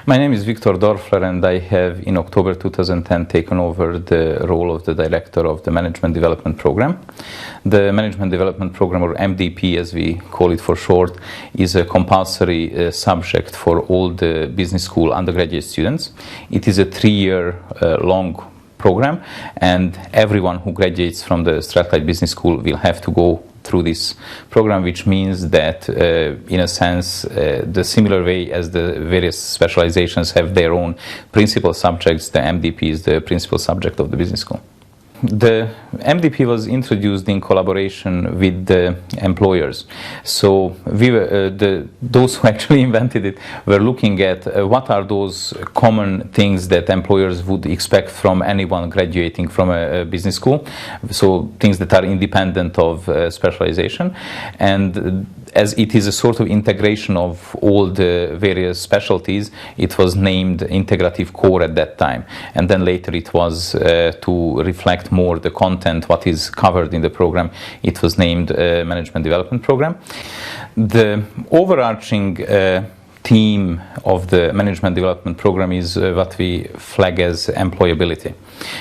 My name is Viktor Dorfler, and I have in October 2010 taken over the role of the Director of the Management Development Program. The Management Development Program, or MDP as we call it for short, is a compulsory subject for all the business school undergraduate students. It is a 3-year long program, and everyone who graduates from the Strathclyde Business School will have to go through this program, which means that in a sense the similar way as the various specializations have their own principal subjects, the MDP is the principal subject of the business school. The MDP was introduced in collaboration with the employers. So we were, those who actually invented it were looking at what are those common things that employers would expect from anyone graduating from a business school. So things that are independent of specialization. And as it is a sort of integration of all the various specialties, it was named Integrative Core at that time. And then later it was to reflect more the content, what is covered in the program, it was named Management Development Program. The overarching theme of the Management Development Program is what we flag as employability.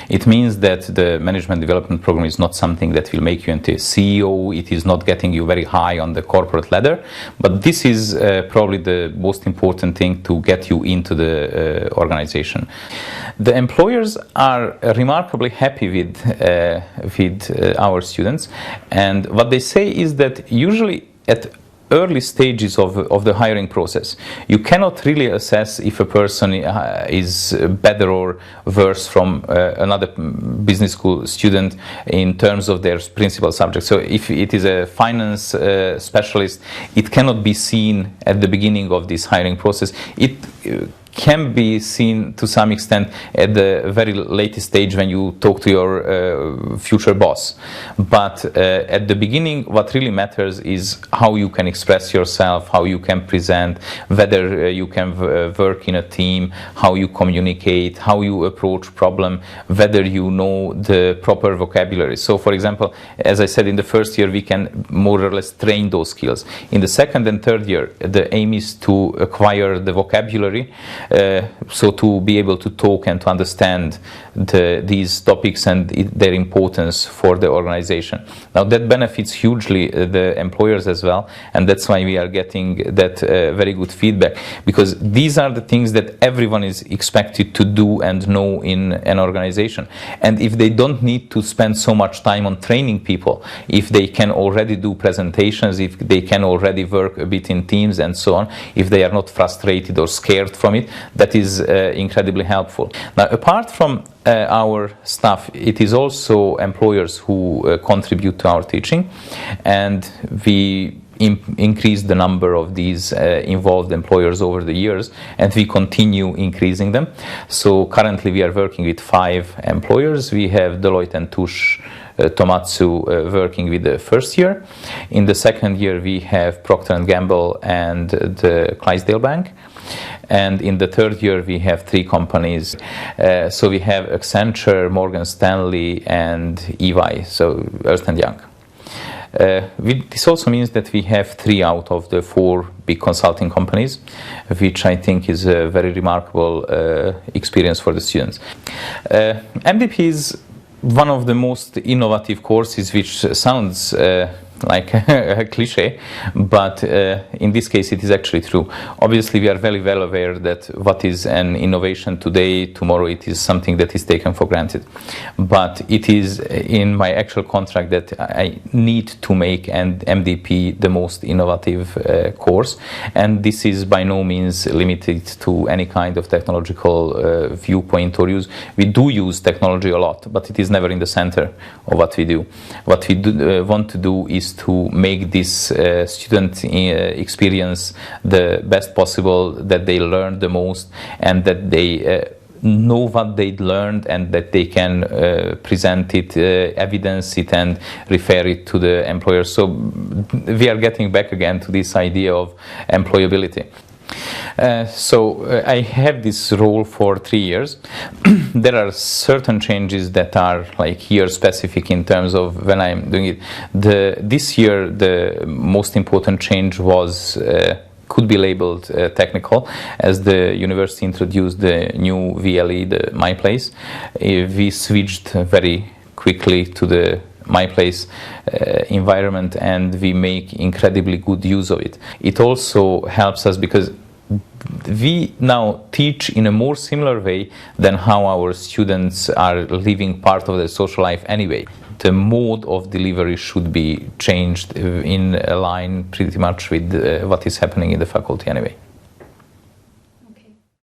It means that the Management Development Program is not something that will make you into a CEO, it is not getting you very high on the corporate ladder, but this is probably the most important thing to get you into the organization. The employers are remarkably happy with our students, and what they say is that usually at early stages of the hiring process, you cannot really assess if a person is better or worse from another business school student in terms of their principal subject. So if it is a finance specialist, it cannot be seen at the beginning of this hiring process. It can be seen to some extent at the very latest stage when you talk to your future boss. But at the beginning, what really matters is how you can express yourself, how you can present, whether you can work in a team, how you communicate, how you approach problem, whether you know the proper vocabulary. So, for example, as I said, in the first year, we can more or less train those skills. In the second and third year, the aim is to acquire the vocabulary, so to be able to talk and to understand these topics and their importance for the organization. Now that benefits hugely the employers as well, and that's why we are getting that very good feedback, because these are the things that everyone is expected to do and know in an organization. And if they don't need to spend so much time on training people, if they can already do presentations, if they can already work a bit in teams and so on, if they are not frustrated or scared from it, that is incredibly helpful. Now, apart from our staff, it is also employers who contribute to our teaching, and we increase the number of these involved employers over the years, and we continue increasing them. So currently we are working with 5 employers. We have Deloitte and Touche Tomatsu working with the first year. In the second year we have Procter & Gamble and the Clydesdale Bank. And in the third year we have 3 companies. So we have Accenture, Morgan Stanley and EY, so Ernst & Young. This also means that we have 3 out of the 4 big consulting companies, which I think is a very remarkable experience for the students. MDP is one of the most innovative courses, which sounds like a cliche, but in this case it is actually true. Obviously we are very well aware that what is an innovation today, tomorrow it is something that is taken for granted. But it is in my actual contract that I need to make an MDP the most innovative course, and this is by no means limited to any kind of technological viewpoint or use. We do use technology a lot, but it is never in the center of what we do. What we want to do is to make this student experience the best possible, that they learn the most, and that they know what they learned, and that they can present it, evidence it, and refer it to the employer. So we are getting back again to this idea of employability. So I have this role for 3 years. There are certain changes that are like year specific in terms of when I'm doing it. This year the most important change was could be labeled technical. As the university introduced the new VLE, the My Place, we switched very quickly to the My Place environment, and we make incredibly good use of it. It also helps us because we now teach in a more similar way than how our students are living part of their social life anyway. The mode of delivery should be changed in line pretty much with what is happening in the faculty anyway.